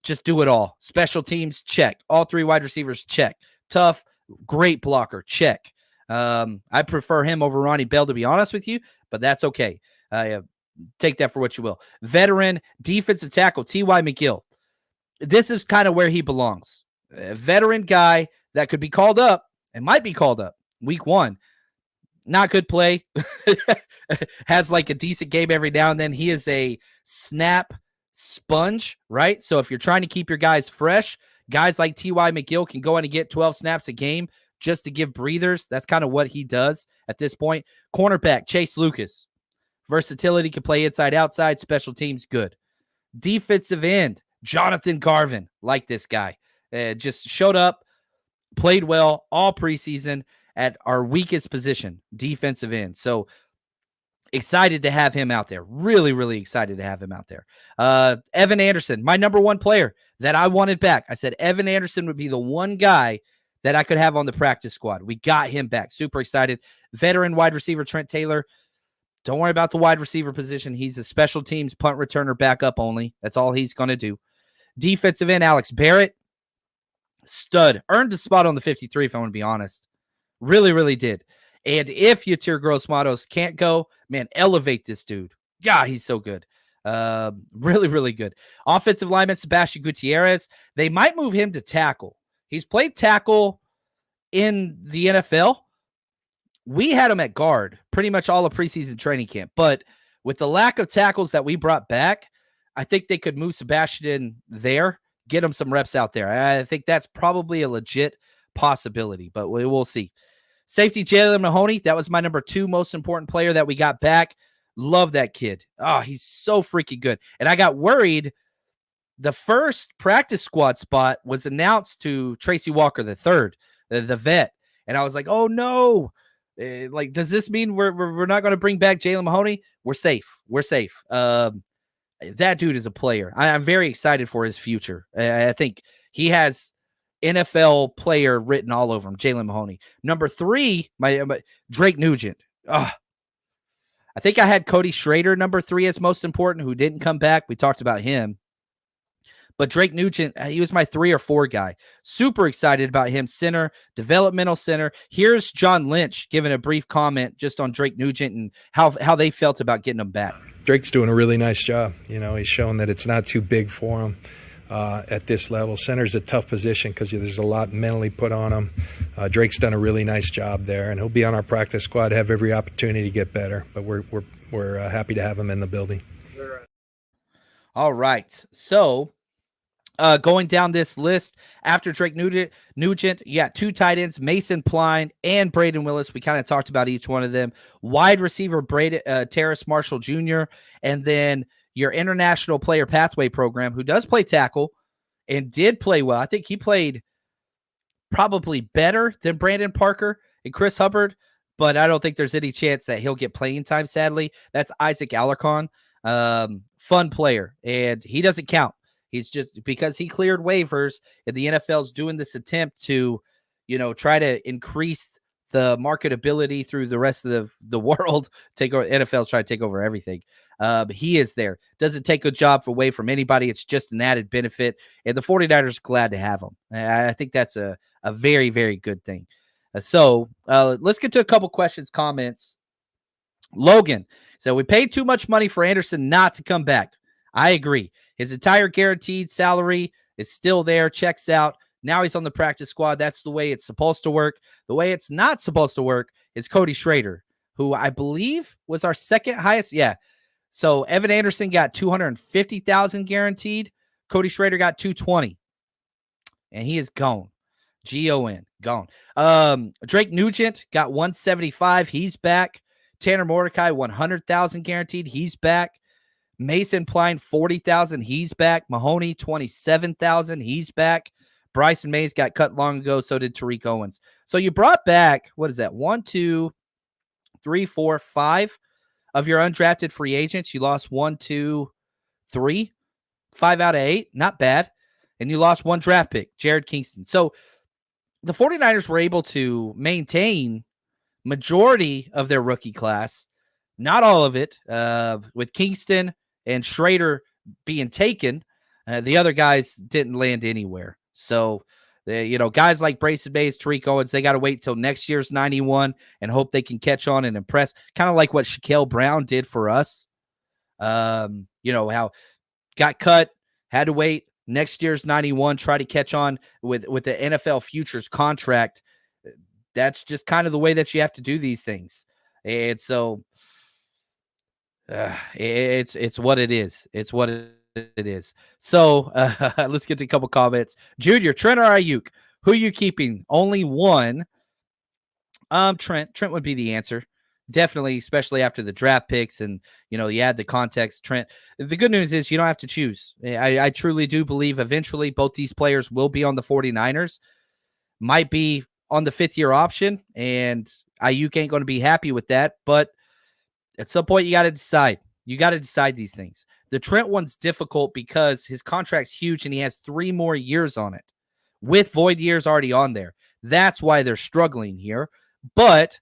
just do it all. Special teams, check. All 3 wide receivers, check. Tough, great blocker, check. I prefer him over Ronnie Bell, to be honest with you, but that's okay. Take that for what you will. Veteran defensive tackle, T.Y. McGill. This is kind of where he belongs. A veteran guy that could be called up and might be called up week 1. Not good play. Has like a decent game every now and then. He is a snap sponge, right? So if you're trying to keep your guys fresh, guys like T.Y. McGill can go in and get 12 snaps a game just to give breathers. That's kind of what he does at this point. Cornerback, Chase Lucas. Versatility, can play inside, outside. Special teams, good. Defensive end, Jonathan Garvin. Like this guy. Just showed up, played well all preseason at our weakest position, defensive end. So excited to have him out there. Really, really excited to have him out there. Evan Anderson, my number 1 player that I wanted back. I said Evan Anderson would be the one guy that I could have on the practice squad. We got him back. Super excited. Veteran wide receiver Trent Taylor. Don't worry about the wide receiver position. He's a special teams punt returner backup only. That's all he's going to do. Defensive end Alex Barrett. Stud. Earned a spot on the 53, if I want to be honest. Really, really did. And if Yatir Gross-Matos can't go, man, elevate this dude. Yeah, he's so good. Really, really good. Offensive lineman Sebastian Gutierrez. They might move him to tackle. He's played tackle in the NFL. We had him at guard pretty much all of preseason training camp. But with the lack of tackles that we brought back, I think they could move Sebastian there, get him some reps out there. I think that's probably a legit possibility, but we'll see. Safety Jalen Mahoney, that was my number 2 most important player that we got back. Love that kid. Oh, he's so freaking good. And I got worried the first practice squad spot was announced to Tracy Walker III, the vet. And I was like, oh no. Like, does this mean we're not going to bring back Jalen Mahoney? We're safe. We're safe. That dude is a player. I'm very excited for his future. I think he has NFL player written all over him, Jalen Mahoney. Number 3, my Drake Nugent. I think I had Cody Schrader, number 3, as most important, who didn't come back. We talked about him. But Drake Nugent, he was my 3 or 4 guy. Super excited about him. Center, developmental center. Here's John Lynch giving a brief comment just on Drake Nugent and how they felt about getting him back. Drake's doing a really nice job. He's shown that it's not too big for him at this level. Center's a tough position because there's a lot mentally put on him. Drake's done a really nice job there, and he'll be on our practice squad, have every opportunity to get better. But we're happy to have him in the building. All right. So going down this list, after Drake Nugent, you got 2 tight ends, Mason Pline and Braden Willis. We kind of talked about each one of them. Wide receiver, Terrace Marshall Jr., and then your international player pathway program, who does play tackle and did play well. I think he played probably better than Brandon Parker and Chris Hubbard, but I don't think there's any chance that he'll get playing time, sadly. That's Isaac Alarcon. Fun player, and he doesn't count. He's just because he cleared waivers and the NFL's doing this attempt to, try to increase the marketability through the rest of the world. NFL's trying to take over everything. He is there. Doesn't take a job away from anybody. It's just an added benefit. And the 49ers are glad to have him. I think that's a very, very good thing. So let's get to a couple questions, comments. Logan said, we paid too much money for Anderson not to come back. I agree. His entire guaranteed salary is still there, checks out. Now he's on the practice squad. That's the way it's supposed to work. The way it's not supposed to work is Cody Schrader, who I believe was our second highest. Yeah. So Evan Anderson got $250,000 guaranteed. Cody Schrader got $220,000. And he is gone. G-O-N. Gone. Drake Nugent got $175,000. He's back. Tanner Mordecai, $100,000 guaranteed. He's back. Mason Pline, $40,000. He's back. Mahoney, $27,000. He's back. Bryson Mays got cut long ago. So did Tariq Owens. So you brought back, what is that? 1, 2, 3, 4, 5 of your undrafted free agents. You lost 1, 2, 3, 5 out of 8. Not bad. And you lost 1 draft pick, Jared Kingston. So the 49ers were able to maintain majority of their rookie class. Not all of it, with Kingston and Schrader being taken. The other guys didn't land anywhere. So, guys like Bryson Mays, Tariq Owens, they got to wait till next year's 91 and hope they can catch on and impress. Kind of like what Shaquille Brown did for us. How got cut, had to wait next year's 91, try to catch on with the NFL futures contract. That's just kind of the way that you have to do these things. And so it's what it is. It's what it is. So let's get to a couple comments. Junior, Trent or Ayuk? Who are you keeping? Only one. Trent. Trent would be the answer. Definitely, especially after the draft picks and, you add the context. Trent. The good news is you don't have to choose. I truly do believe eventually both these players will be on the 49ers. Might be on the 5th-year option, and Ayuk ain't going to be happy with that. But at some point, you got to decide. You got to decide these things. The Trent one's difficult because his contract's huge, and he has 3 more years on it with void years already on there. That's why they're struggling here. But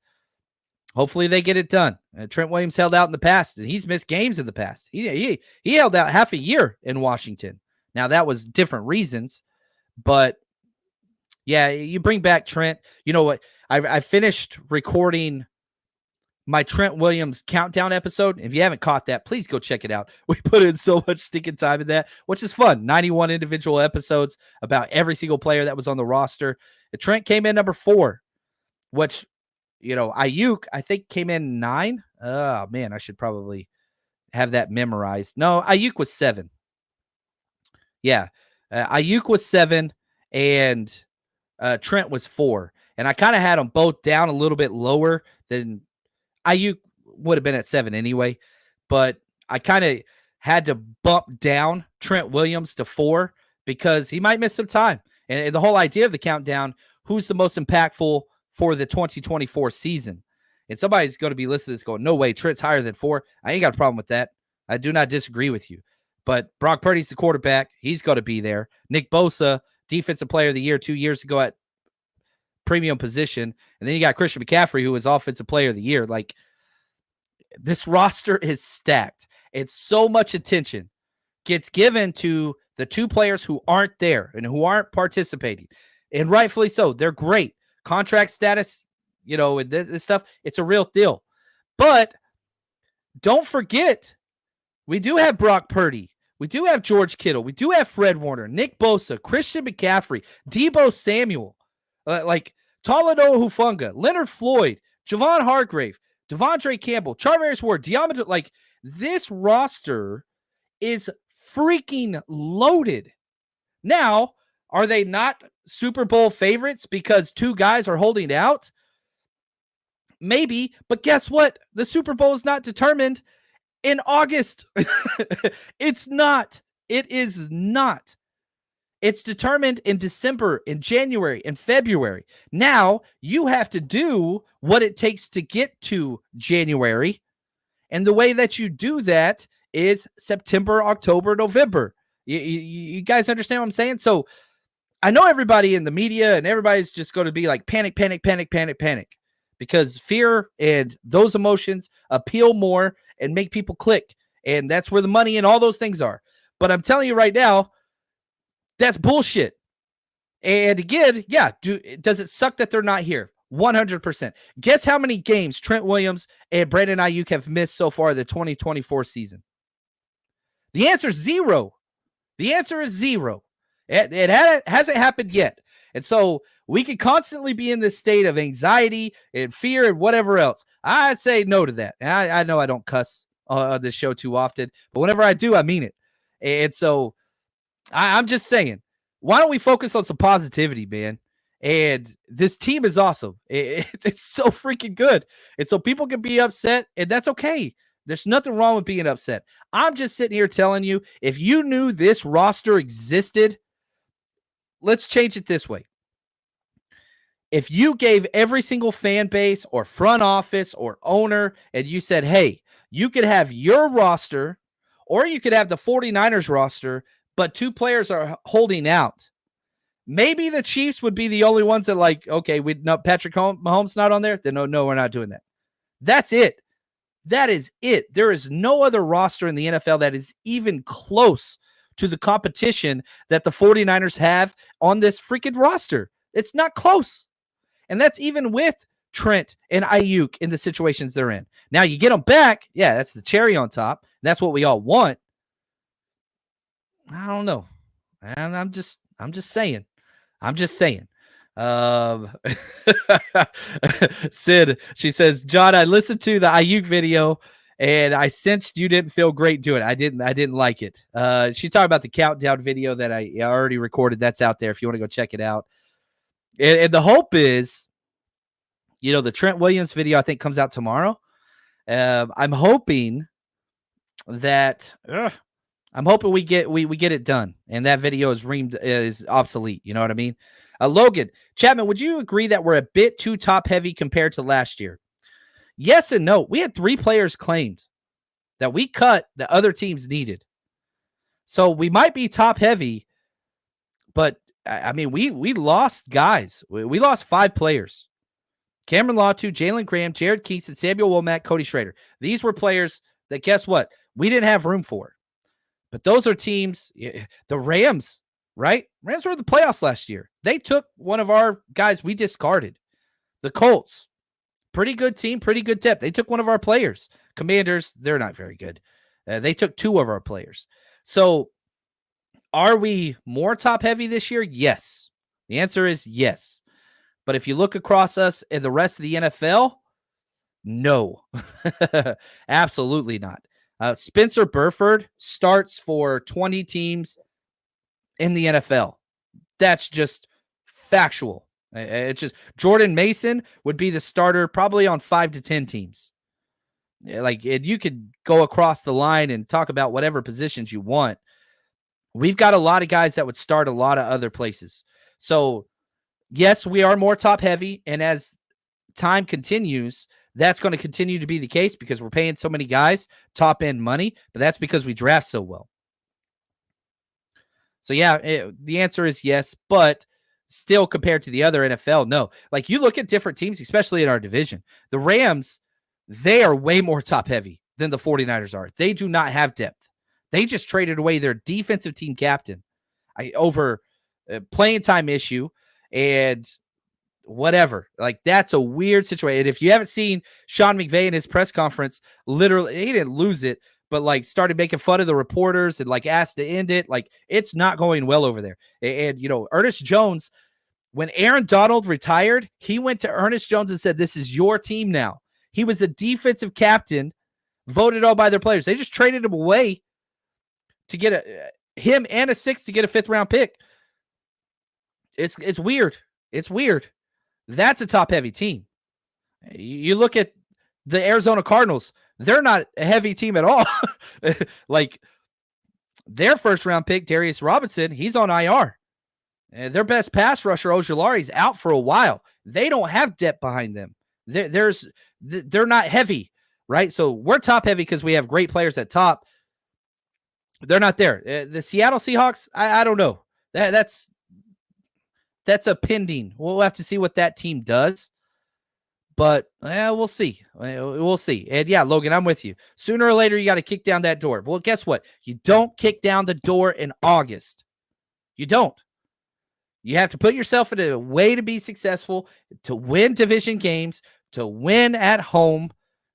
hopefully they get it done. Trent Williams held out in the past, and he's missed games in the past. He held out half a year in Washington. Now, that was different reasons, but yeah, you bring back Trent. You know what? I finished recording my Trent Williams countdown episode. If you haven't caught that, please go check it out. We put in so much stinking time in that, which is fun. 91 individual episodes about every single player that was on the roster. Trent came in number 4, which, Ayuk, I think, came in 9. Oh, man, I should probably have that memorized. No, Ayuk was 7. Yeah, Ayuk was 7, and Trent was 4. And I kind of had them both down a little bit lower than Ayuk would have been at 7 anyway. But I kind of, had to bump down Trent Williams to 4 because he might miss some time. And the whole idea of the countdown, who's the most impactful for the 2024 season? And somebody's going to be listening to this going, no way, Trent's higher than 4. I ain't got a problem with that. I do not disagree with you. But Brock Purdy's the quarterback. He's going to be there. Nick Bosa, Defensive Player of the Year 2 years ago at premium position. And then you got Christian McCaffrey, who was Offensive Player of the Year. Like, this roster is stacked. It's so much attention gets given to the 2 players who aren't there and who aren't participating. And rightfully so. They're great. Contract status, and this stuff, it's a real deal. But don't forget, we do have Brock Purdy. We do have George Kittle. We do have Fred Warner, Nick Bosa, Christian McCaffrey, Deebo Samuel, like Talanoa Hufanga, Leonard Floyd, Javon Hargrave, Devondre Campbell, Charvarius Ward, Diamond. Like, this roster is freaking loaded. Now, are they not Super Bowl favorites because 2 guys are holding out? Maybe, but guess what? The Super Bowl is not determined in August. It's not. It is not. It's determined in December, in January, in February. Now, you have to do what it takes to get to January. And the way that you do that is September, October, November. You guys understand what I'm saying? So I know everybody in the media and everybody's just going to be like panic, panic, panic, panic, panic. Because fear and those emotions appeal more and make people click. And that's where the money and all those things are. But I'm telling you right now, that's bullshit. And again, yeah, does it suck that they're not here? 100%. Guess how many games Trent Williams and Brandon Ayuk have missed so far the 2024 season? The answer is 0. The answer is 0. It hasn't happened yet. And so we can constantly be in this state of anxiety and fear and whatever else. I say no to that. And I know I don't cuss on this show too often, but whenever I do, I mean it. And so I'm just saying, why don't we focus on some positivity, man? And this team is awesome. It's so freaking good. And so people can be upset, and that's okay. There's nothing wrong with being upset. I'm just sitting here telling you, if you knew this roster existed, let's change it this way. If you gave every single fan base or front office or owner and you said, hey, you could have your roster or you could have the 49ers roster, but 2 players are holding out. Maybe the Chiefs would be the only ones that like, okay, Patrick Mahomes not on there. Then no, we're not doing that. That's it. That is it. There is no other roster in the NFL that is even close to the competition that the 49ers have on this freaking roster. It's not close. And that's even with Trent and Ayuk in the situations they're in. Now you get them back. Yeah, that's the cherry on top. That's what we all want. I don't know. And I'm just saying. Sid, she says, John, I listened to the Ayuk video and I sensed you didn't feel great doing it. I didn't like it. She's talking about the countdown video that I already recorded. That's out there if you want to go check it out. And the hope is, the Trent Williams video, I think, comes out tomorrow. I'm hoping that we get it done, and that video is obsolete. You know what I mean? Logan Chapman, would you agree that we're a bit too top heavy compared to last year? Yes and no. We had 3 players claimed that we cut that other teams needed, so we might be top heavy, but I mean, we lost guys. We lost 5 players. Cameron Latu, Jalen Graham, Jared Keeson, Samuel Womack, Cody Schrader. These were players that, guess what? We didn't have room for. But those are teams, the Rams, right? Rams were in the playoffs last year. They took one of our guys we discarded. The Colts, pretty good team, pretty good depth. They took one of our players. Commanders, they're not very good. They took 2 of our players. So are we more top heavy this year? Yes. The answer is yes. But if you look across us and the rest of the NFL, no. Absolutely not. Spencer Burford starts for 20 teams in the NFL. That's just factual. It's just Jordan Mason would be the starter probably on 5 to 10 teams. Like, and you could go across the line and talk about whatever positions you want. We've got a lot of guys that would start a lot of other places. So, yes, we are more top heavy. And as time continues, that's going to continue to be the case because we're paying so many guys top end money, but that's because we draft so well. So, yeah, the answer is yes, but still compared to the other NFL, no. Like, you look at different teams, especially in our division. The Rams, they are way more top heavy than the 49ers are. They do not have depth. They just traded away their defensive team captain over a playing time issue and whatever. Like, that's a weird situation. And if you haven't seen Sean McVay in his press conference, literally, he didn't lose it, but like started making fun of the reporters and like asked to end it. Like, it's not going well over there. And, you know, Ernest Jones, when Aaron Donald retired, he went to Ernest Jones and said, "This is your team now." He was a defensive captain, voted on by their players. They just traded him away to get him and a 6 to get a 5th round pick. It's weird. It's weird. That's a top heavy team. You look at the Arizona Cardinals, they're not a heavy team at all. Like, their 1st round pick, Darius Robinson, he's on IR. And their best pass rusher, Ojulari, is out for a while. They don't have depth behind them. They're not heavy, right? So we're top heavy because we have great players at top. They're not there. The Seattle Seahawks, I don't know. That's a pending. We'll have to see what that team does. But we'll see. We'll see. And yeah, Logan, I'm with you. Sooner or later, you got to kick down that door. Well, guess what? You don't kick down the door in August. You don't. You have to put yourself in a way to be successful, to win division games, to win at home,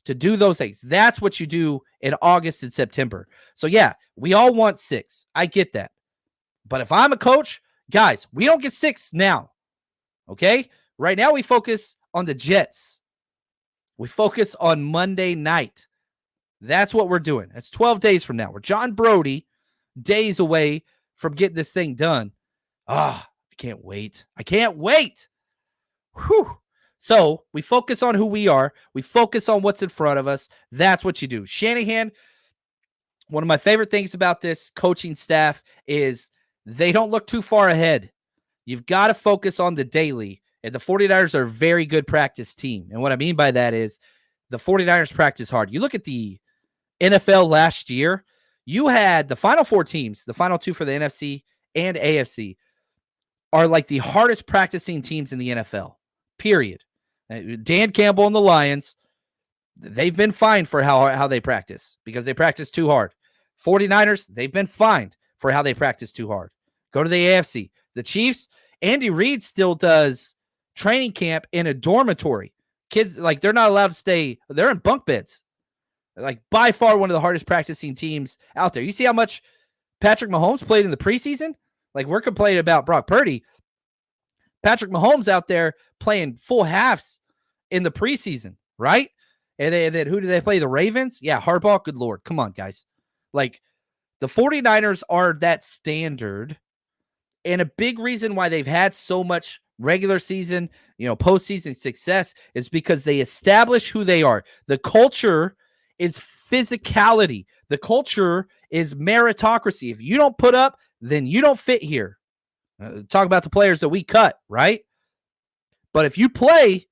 to do those things. That's what you do in August and September. So yeah, we all want 6. I get that. But if I'm a coach, guys, we don't get 6 now. Okay? Right now we focus on the Jets. We focus on Monday night. That's what we're doing. That's 12 days from now. We're John Brody days away from getting this thing done. I can't wait. I can't wait. Whew. So we focus on who we are. We focus on what's in front of us. That's what you do. Shanahan, one of my favorite things about this coaching staff is they don't look too far ahead. You've got to focus on the daily. And the 49ers are a very good practice team. And what I mean by that is the 49ers practice hard. You look at the NFL last year, you had the final 4 teams, the final 2 for the NFC and AFC, are like the hardest practicing teams in the NFL, period. Dan Campbell and the Lions, they've been fined for how they practice because they practice too hard. 49ers, they've been fined for how they practice too hard. Go to the AFC. The Chiefs, Andy Reid still does training camp in a dormitory. Kids, like, they're not allowed to stay. They're in bunk beds. Like, by far one of the hardest practicing teams out there. You see how much Patrick Mahomes played in the preseason? Like, we're complaining about Brock Purdy. Patrick Mahomes out there playing full halves in the preseason, right? And then who do they play? The Ravens? Yeah, Harbaugh. Good Lord. Come on, guys. Like, the 49ers are that standard. And a big reason why they've had so much regular season, postseason success is because they establish who they are. The culture is physicality. The culture is meritocracy. If you don't put up, then you don't fit here. Talk about the players that we cut, right? But if you play,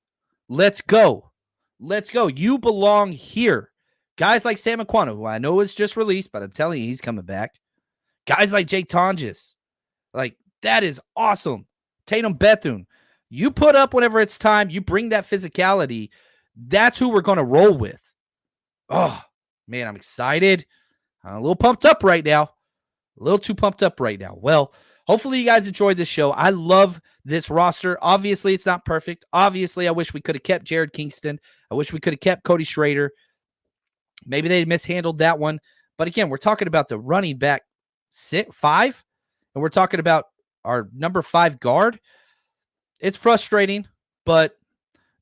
let's go. Let's go. You belong here. Guys like Sam Aquino, who I know is just released, but I'm telling you, he's coming back. Guys like Jake Tonjes. Like, that is awesome. Tatum Bethune. You put up whenever it's time. You bring that physicality. That's who we're going to roll with. Oh, man, I'm excited. I'm a little pumped up right now. A little too pumped up right now. Well, hopefully you guys enjoyed this show. I love this roster. Obviously, it's not perfect. Obviously, I wish we could have kept Jared Kingston. I wish we could have kept Cody Schrader. Maybe they mishandled that one. But again, we're talking about the running back 5, and we're talking about our number 5 guard. It's frustrating, but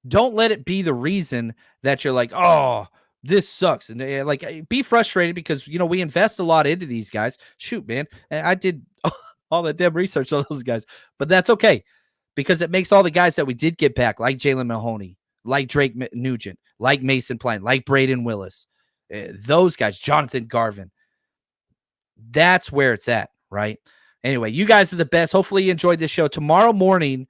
don't let it be the reason that you're like, oh, this sucks. And like, be frustrated because, we invest a lot into these guys. Shoot, man. I did all that damn research on those guys, but that's okay because it makes all the guys that we did get back, like Jalen Mahoney, like Drake Nugent, like Mason Plant, like Braden Willis, those guys, Jonathan Garvin. That's where it's at, right? Anyway, you guys are the best. Hopefully you enjoyed this show. Tomorrow morning,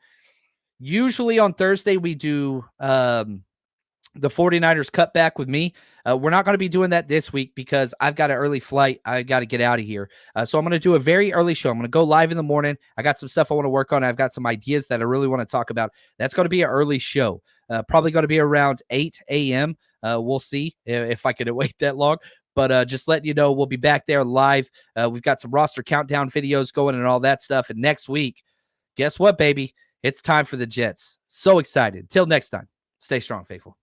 usually on Thursday, we do the 49ers cutback with me. We're not going to be doing that this week because I've got an early flight. I got to get out of here. So I'm going to do a very early show. I'm going to go live in the morning. I got some stuff I want to work on. I've got some ideas that I really want to talk about. That's going to be an early show. Probably going to be around 8 a.m. We'll see if I can wait that long. But just letting you know, we'll be back there live. We've got some roster countdown videos going and all that stuff. And next week, guess what, baby? It's time for the Jets. So excited. Till next time, stay strong, faithful.